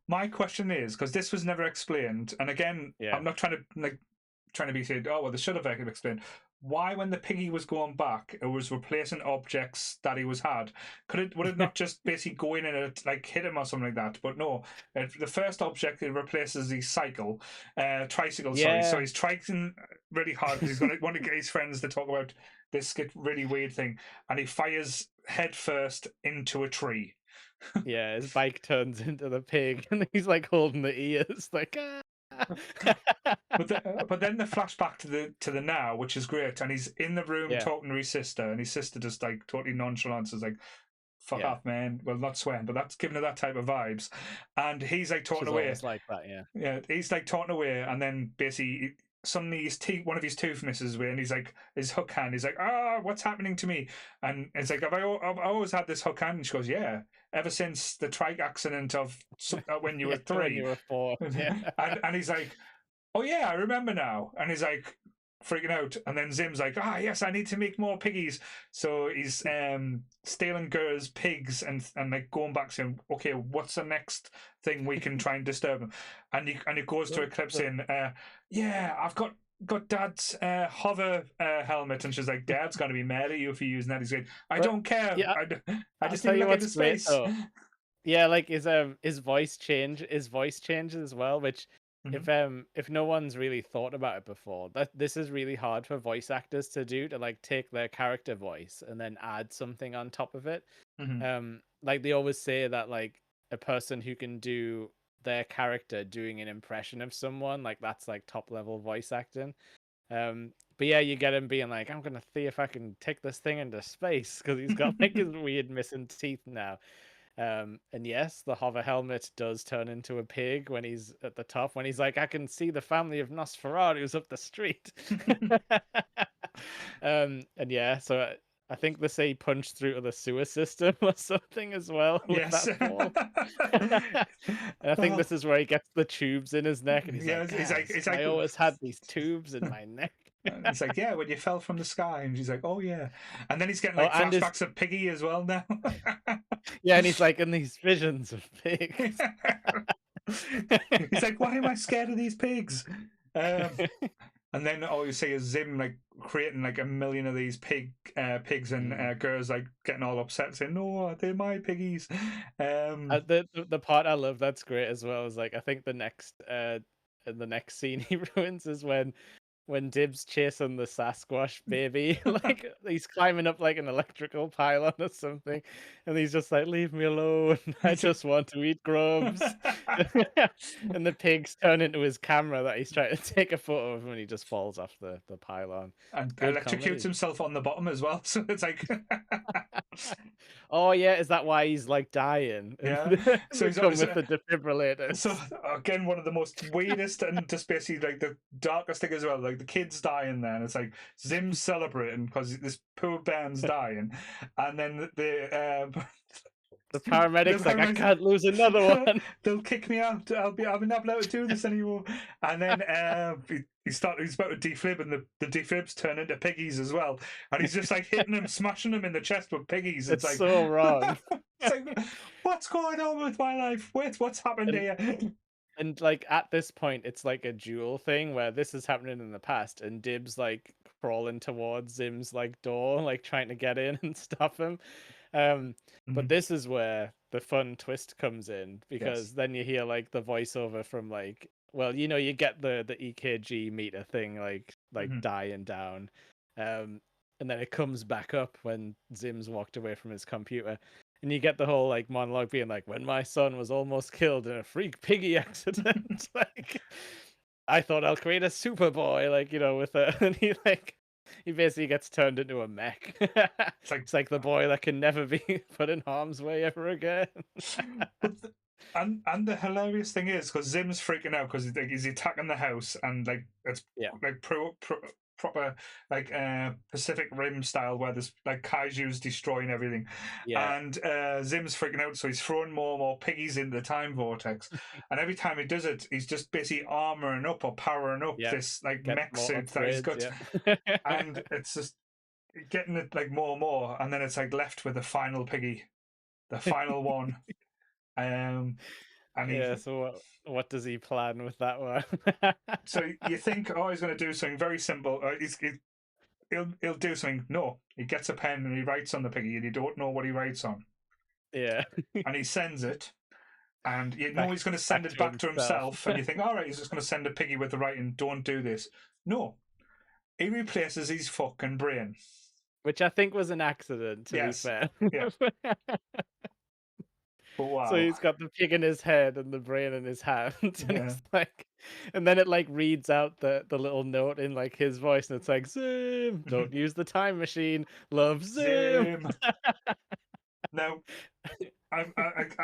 my question is, because this was never explained, and again, Yeah. I'm not trying to be said, oh well, they should have explained why when the piggy was going back, it was replacing objects that he was had. Would it not just basically go in and it, like hit him or something like that? But no, the first object it replaces his tricycle. Sorry, so Yeah. he's tricycling really hard because he's going to want to get his friends to talk about this really weird thing, and he fires head first into a tree. Yeah, his bike turns into the pig and he's like holding the ears like ah. But then the flashback to the now, which is great, and he's in the room Yeah. talking to his sister, and his sister just like totally nonchalant is like, fuck Yeah. off, man. Well, not swearing, but that's giving it that type of vibes. And he's like Which talking is away. always like that, yeah. Yeah, he's like talking away, and then basically suddenly his teeth, one of his tooth misses away, and he's like his hook hand. He's like, "Ah, what's happening to me?" And it's like, I've always had this hook hand?" And she goes, "Yeah, ever since the trike accident of when you were Yeah, when three." you were 4. Yeah. And he's like, "Oh yeah, I remember now." And he's like freaking out. And then Zim's like, "Ah, yes, I need to make more piggies." So he's stealing Gur's pigs and like going back saying, "Okay, what's the next thing we can try and disturb him?" And he goes to a clip saying, "Yeah, I've got Dad's hover helmet," and she's like, "Dad's gonna be mad at you for using that." He's like, "I But don't care. yeah, I I'll just tell need to you look at what's his great face." though. Yeah, like his voice changes as well, which Mhm, if no one's really thought about it before, that this is really hard for voice actors to do, to like take their character voice and then add something on top of it. mhm, Like they always say that like a person who can do their character doing an impression of someone, like that's like top level voice acting. But yeah, you get him being like, I'm gonna see if I can take this thing into space because he's got like his weird missing teeth now. And yes, the hover helmet does turn into a pig when he's at the top, when he's like, I can see the family of Nosferatu's up the street. And yeah, so I think they say he punched through to the sewer system or something as well with yes. that fall. And I think Oh, this is where he gets the tubes in his neck, and he's yeah, like, Guys, I always had these tubes in my neck. and he's like, "Yeah, when you fell from the sky," and she's like, "Oh yeah," and then he's getting Oh, like and his flashbacks of Piggy as well now. yeah, and he's like in these visions of pigs. He's like, "Why am I scared of these pigs?" Um, and then all you see is Zim like creating like a million of these pigs, and Mm. girls like getting all upset saying, "No, they're my piggies." Um, The part I love that's great as well is like I think the next scene he ruins is when Dib's chasing the Sasquatch baby, like he's climbing up like an electrical pylon or something, and he's just like, "Leave me alone! I he's like, just want to eat grubs." And the pigs turn into his camera that he's trying to take a photo of, and he just falls off the pylon. and Good electrocutes comedy. himself on the bottom as well. So it's like, Oh yeah, is that why he's like dying and yeah. So they he's come with so the so defibrillators? again one of the most weirdest and just basically like the darkest thing as well. Like the kids dying there, and it's like Zim's celebrating because this poor band's dying, and then The the paramedics like, I paramedics can't lose another one. they'll kick me out. I'll be not able to do this anymore. And then he's about to defib, and the defibs turn into piggies as well. And he's just like hitting them, smashing them in the chest with piggies. It's It's like so wrong. it's like what's going on with my life? What's happened And here? and like at this point it's like a dual thing where this is happening in the past and Dib's like crawling towards Zim's like door, like trying to get in and stop him. Um, but Mhm. this is where the fun twist comes in Yes. because then you hear like the voiceover from like, well, you know, you get the EKG meter thing like Hmm. dying down. And then it comes back up when Zim's walked away from his computer. And you get the whole like monologue being like, when my son was almost killed in a freak piggy accident, like I thought I'll create a Superboy, like, you know, with a and he basically gets turned into a mech. It's like It's like the boy that can never be put in harm's way ever again. but and the hilarious thing is because Zim's freaking out because he's attacking the house and like it's Yeah, like proper like Pacific Rim style where there's like kaiju's destroying everything, yeah, and Zim's freaking out, so he's throwing more and more piggies into the time vortex, and every time he does it, he's just basically armoring up or powering up yeah. this like Get mech more suit that he's upgrades, got, yeah. and it's just getting it like more and more, and then it's like left with the final piggy, the final one. Um, and he Yeah, so what does he plan with that one? so you think, oh, he's going to do something very simple. He'll do something. No, he gets a pen and he writes on the piggy, and you don't know what he writes on, Yeah. and he sends it, and you know Back he's going to send back it to back to himself. himself, and you think, all right, he's just going to send a piggy with the writing. Don't do this. No, he replaces his fucking brain. Which I think was an accident, to be Yes, fair. yeah, but So wow, he's got the pig in his head and the brain in his hand, and yeah, he's like, and then it like reads out the little note in like his voice, and it's like, Zim, don't use the time machine, love Zim. Zim. Now, I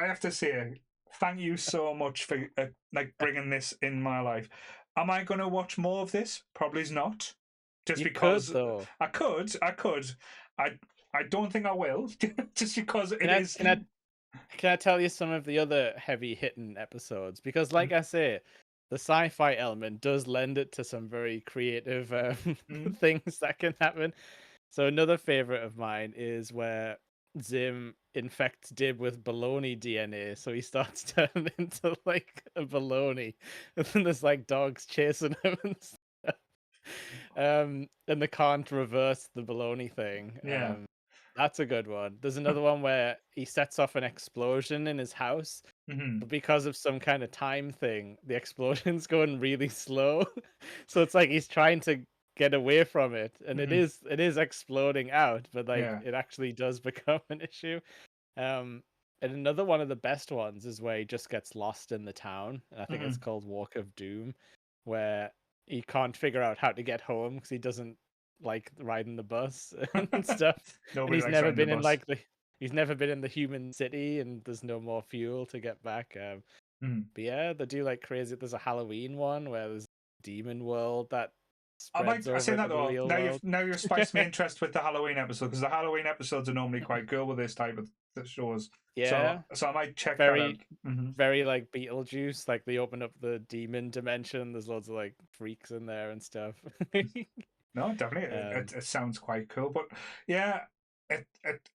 have to say, thank you so much for like bringing this in my life. Am I going to watch more of this? Probably not. Just You could because though. I could. I I don't think I will. Just because it Can I is. can I can I tell you some of the other heavy hitting episodes? Because, like I say, the sci-fi element does lend it to some very creative Mm, things that can happen. So another favorite of mine is where Zim infects Dib with baloney DNA, so he starts turning into like a baloney, and then there's like dogs chasing him and stuff. And they can't reverse the baloney thing. yeah. That's a good one. There's another one where he sets off an explosion in his house, Hmm. but because of some kind of time thing, the explosion's going really slow. So it's like he's trying to get away from it, and it Hmm. is exploding out, but like Yeah. it actually does become an issue. Um, and another one of the best ones is where he just gets lost in the town. And I think it's Hmm. called Walk of Doom, where he can't figure out how to get home because he doesn't like riding the bus and stuff. And Nobody likes riding the bus. he's never been in the human city, and there's no more fuel to get back. Mm. But yeah, they do like crazy. There's a Halloween one where there's a demon world that spreads I say over that into the though. real world. Now you've spiced me interest with the Halloween episode because the Halloween episodes are normally quite good with this type of shows. Yeah, So I might check that out. very Hmm. very like Beetlejuice. Like they open up the demon dimension. There's loads of like freaks in there and stuff. No, definitely, um, it sounds quite cool. But yeah,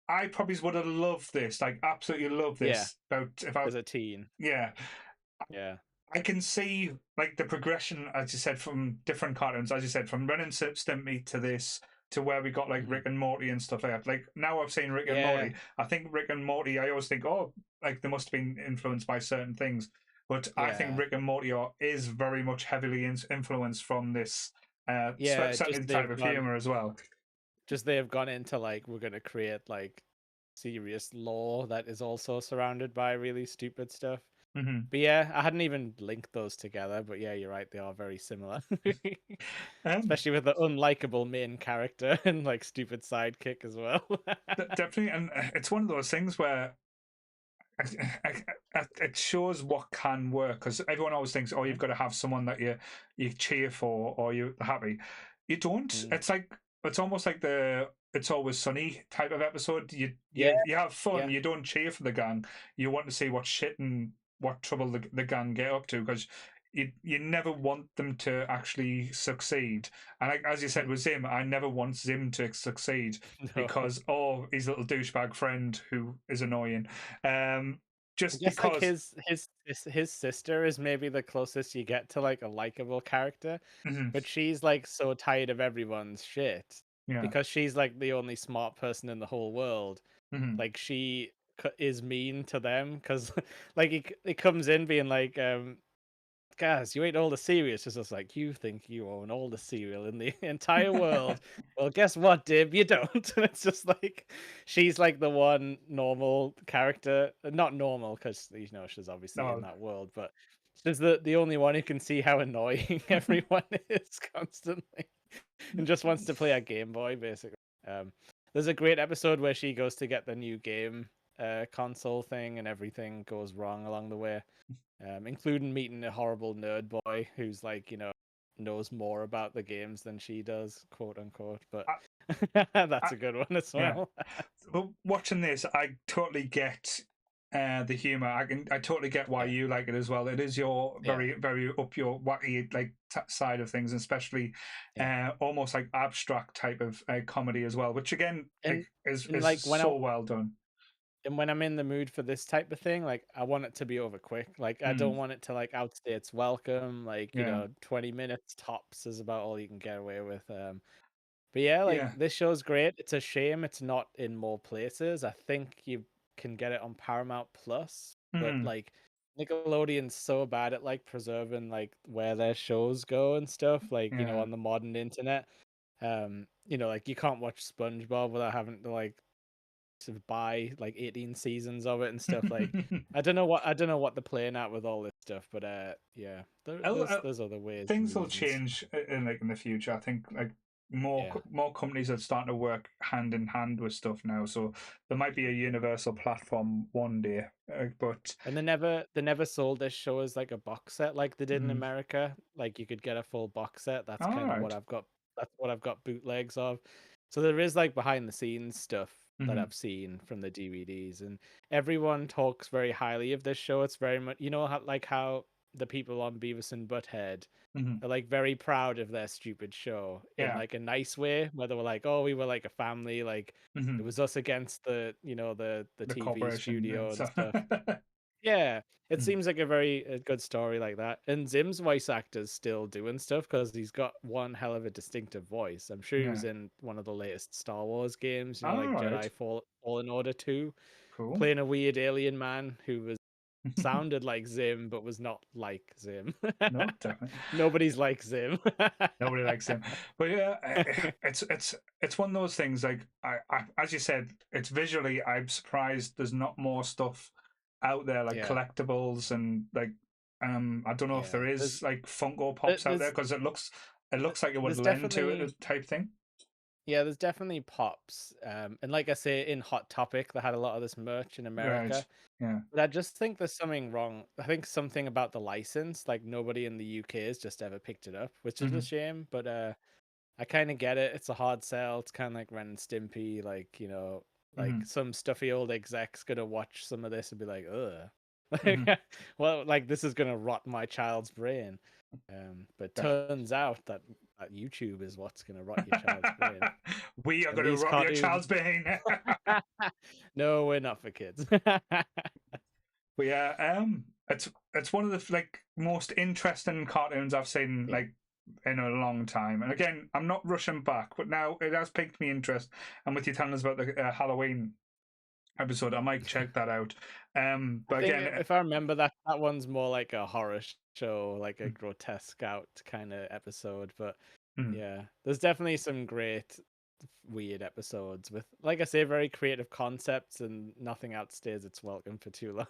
I probably would have loved this. Like absolutely love yeah, this. About if I as a teen. yeah, Yeah. I can see like the progression, as you said, from different cartoons. As you said, from Ren and Stimpy to this, to where we got like Mhm. Rick and Morty and stuff like that. Like now I've seen Rick and Yeah. Morty. I think Rick and Morty. I always think, oh, like they must have been influenced by certain things. But I think Yeah. Rick and Morty is very much heavily influenced from this, Yeah. certainly the type of humor as well. Just they have gone into like we're gonna create like serious lore that is also surrounded by really stupid stuff. Hmm. But yeah, I hadn't even linked those together, but yeah, you're right, they are very similar. Um, Especially with the unlikable main character and like stupid sidekick as well. definitely, and it's one of those things where it shows what can work because everyone always thinks, oh, you've got to have someone that you cheer for or you're happy. You don't. Mm. It's like it's almost like the It's Always Sunny type of episode. Yeah, You have fun. yeah. You don't cheer for the gang. You want to see what shit and what trouble the gang get up to because you never want them to actually succeed. And as you said with Zim, I never want Zim to succeed No. because oh, his little douchebag friend who is annoying. I Just guess like because. his sister is maybe the closest you get to like a likable character, Mhm, but she's like so tired of everyone's shit yeah. because she's like the only smart person in the whole world. Mhm. Like she is mean to them because like it comes in being like guys, you ate all the cereal. It's just like, you think you own all the cereal in the entire world. Well, guess what, Dib? You don't. And it's just like, she's like the one normal character. Not normal, because, you know, she's obviously in No. that world, but she's the only one who can see how annoying everyone is constantly and just wants to play a Game Boy, basically. Um, there's a great episode where she goes to get the new game console thing and everything goes wrong along the way, including meeting a horrible nerd boy who's like, you know, knows more about the games than she does, quote unquote. But I, I, that's a good one as yeah. well. But watching this, I totally get the humor. I totally get why Yeah, you like it as well. It is your yeah, very up your wacky like side of things, especially yeah. almost like abstract type of comedy as well, which again And and is like so well done. when I'm in the mood for this type of thing, like I want it to be over quick. Like I Mm, don't want it to like outstay its welcome. Like, you yeah, know, 20 minutes tops is about all you can get away with. But yeah, like yeah. this show's great. It's a shame it's not in more places. I think you can get it on Paramount Plus, but Mm, like Nickelodeon's so bad at like preserving like where their shows go and stuff, like, you know, yeah. on the modern internet. You know, like you can't watch SpongeBob without having to like to buy like 18 seasons of it and stuff. Like I don't know what they're playing at with all this stuff, but yeah, I'll- there's other ways and Things will reasons. change in like in the future. I think like Yeah. more companies are starting to work hand in hand with stuff now. So there might be a universal platform one day, but And they never sold this show as like a box set like they did in mm, America. Like you could get a full box set. That's all kind of what right. I've got. That's what I've got bootlegs of. So there is like behind the scenes stuff that Mm-hmm, I've seen from the DVDs, and everyone talks very highly of this show. It's very much, you know, how the people on Beavis and Butthead mm-hmm. are like very proud of their stupid show in Yeah. like a nice way, where they were like, "Oh, we were like a family. Like it Mm-hmm. was us against the, you know, the The TV corporation and studio and stuff. stuff." Yeah, it Mm, seems like a good story like that. And Zim's voice actor's still doing stuff because he's got one hell of a distinctive voice. I'm sure he yeah. was in one of the latest Star Wars games, you know, All like right. Fallen Order 2, Cool. playing a weird alien man who was sounded like Zim but was not like Zim. No, definitely. Nobody's like Zim. Nobody likes him. But yeah, it's one of those things. Like as you said, it's visually. I'm surprised there's not more stuff out there, like Yeah, collectibles and like. I don't know if yeah. there is like Funko Pops out there because it looks like it would There's lend to definitely, it type thing. yeah, there's definitely pops. And like I say, in Hot Topic, they had a lot of this merch in Right. America. Yeah. But I just think there's something wrong. I think something about the license, like nobody in the UK has just ever picked it up, which is a Hmm. shame. But I kind of get it. It's a hard sell. It's kind of like Ren and Stimpy. Like, you know, like Hmm. some stuffy old exec's gonna watch some of this and be like, ugh. Hmm. Like, well, like this is gonna rot my child's brain. But turns out that YouTube is what's gonna rot your child's brain. We are And going to these rot your cartoons, child's brain. no, we're not for kids. But yeah, it's one of the like most interesting cartoons I've seen Yeah. like in a long time. And again, I'm not rushing back, but now it has piqued me interest. And with you telling us about the Halloween episode, I might check that out. I But think again, if I remember that one's more like a horror show, like a grotesque out kind of episode. But mm, yeah, there's definitely some great weird episodes with, like I say, very creative concepts, and nothing outstays its welcome for too long.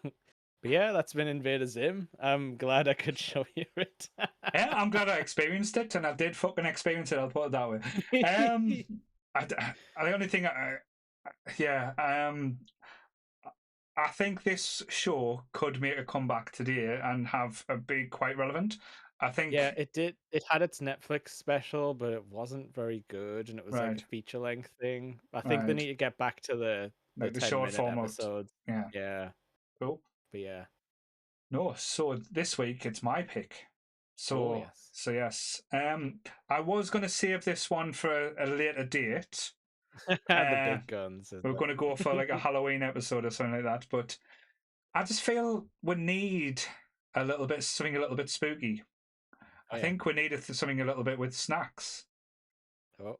But yeah, that's been Invader Zim. I'm glad I could show you it. yeah, I'm glad I experienced it, and I did fucking experience it. I'll put it that way. Um, the only thing yeah, I think this show could make a comeback today and have be quite relevant. I Yeah, think it did. It had its Netflix special, but it wasn't very good, and it was like a right, feature length thing. I think they right, need to get back to the like the 10 short minute form of episodes. yeah, Yeah, cool. but yeah. No, so this week it's my pick. Oh So yes. yes, I was going to save this one for a later date. The Uh, big guns, isn't we are going to go for like a it? Halloween episode or something like that, but I just feel we need a little bit something a little bit spooky. Oh I yeah. think we need something a little bit with snacks. Oh.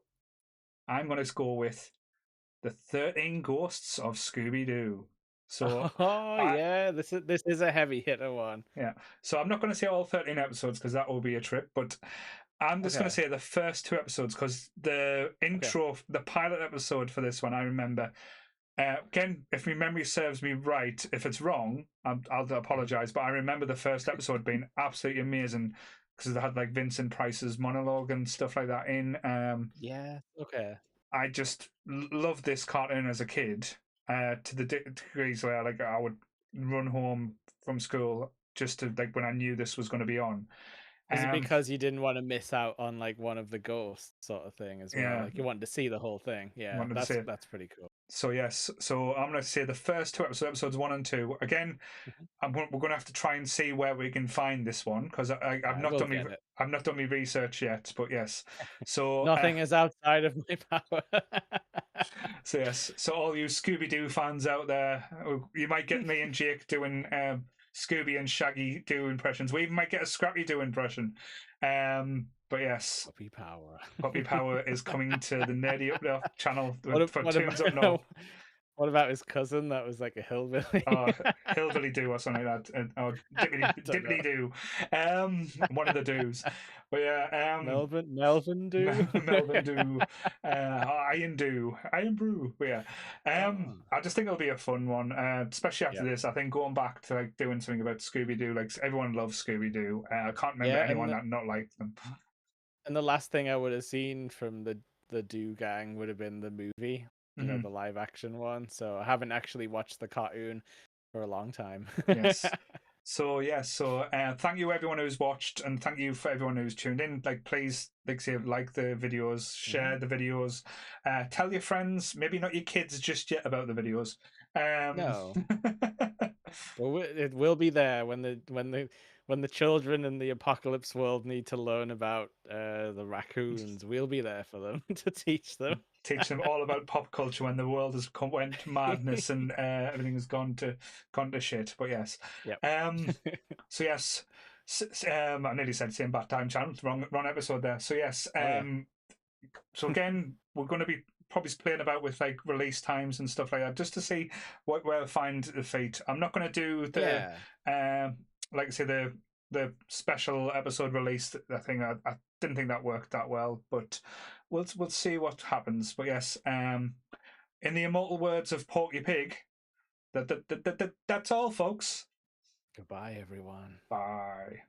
I'm going to go with the 13 Ghosts of Scooby Doo. So Oh I yeah, this is a heavy hitter one. yeah. So I'm not going to say all 13 episodes because that will be a trip, but I'm just going to Okay. say the first two episodes because the Okay. intro, the pilot episode for this one, I remember. Again, if my memory serves me right, if it's wrong, I'll Mhm. apologize. But I remember the first episode being absolutely amazing because they had like Vincent Price's monologue and stuff like that in. Yeah. Okay. I just loved this cartoon as a kid to the degrees where like I would run home from school just to like when I knew this was going to be on. Is it Um, because you didn't want to miss out on like one of the ghosts sort of thing as well? yeah, Like you wanted to see the whole thing. Yeah, wanted to say it. that's pretty cool. So yes, so I'm going to say the first two episodes, episodes one and two. Again, Mhm. we're going to have to try and see where we can find this one because I've Yeah, not we'll done me get it. I've not done me research yet. But yes, so Nothing is outside of my power. so yes, so all you Scooby Doo fans out there, you might get me and Jake doing Scooby and Shaggy Doo impressions. We even might get a Scrappy Doo impression. But yes, Puppy power. Puppy Power is coming to the Nerdy Up North channel for What Toons Up North. about what about his cousin that was like a hillbilly? Hillbilly Do or something like that, or I don't know. Dippity Do, one of the do's. But yeah, Melvin do? Melvin Do, Iron Brew. But yeah, Oh, I just think it'll be a fun one, especially after yeah. this. I think going back to like doing something about Scooby Doo, like everyone loves Scooby Doo. I can't remember Yeah, anyone that not liked them. and the last thing I would have seen from the the Do Gang would have been the movie, Mhm. the live action one. So I haven't actually watched the cartoon for a long time. Yes. So yes, so thank you everyone who's watched, and thank you for everyone who's tuned in. Like, please, like say, like the videos, share the videos, tell your friends, maybe not your kids just yet about the videos. No. Well, it will be there when the children in the apocalypse world need to learn about the raccoons. We'll be there for them to teach them. Teach them all about pop culture when the world has went to madness and everything has gone to shit. But yes, Yep. so yes, I nearly said same bad time channel, wrong episode there. So yes, Oh yeah. so again, we're going to be probably playing about with like release times and stuff like that, just to see what we'll find the feet. I'm not going to do the, Yeah. like I say, the special episode release. I think I didn't think that worked that well, but we'll see what happens. But yes, in the immortal words of Porky Pig, that's all, folks. Goodbye, everyone. Bye.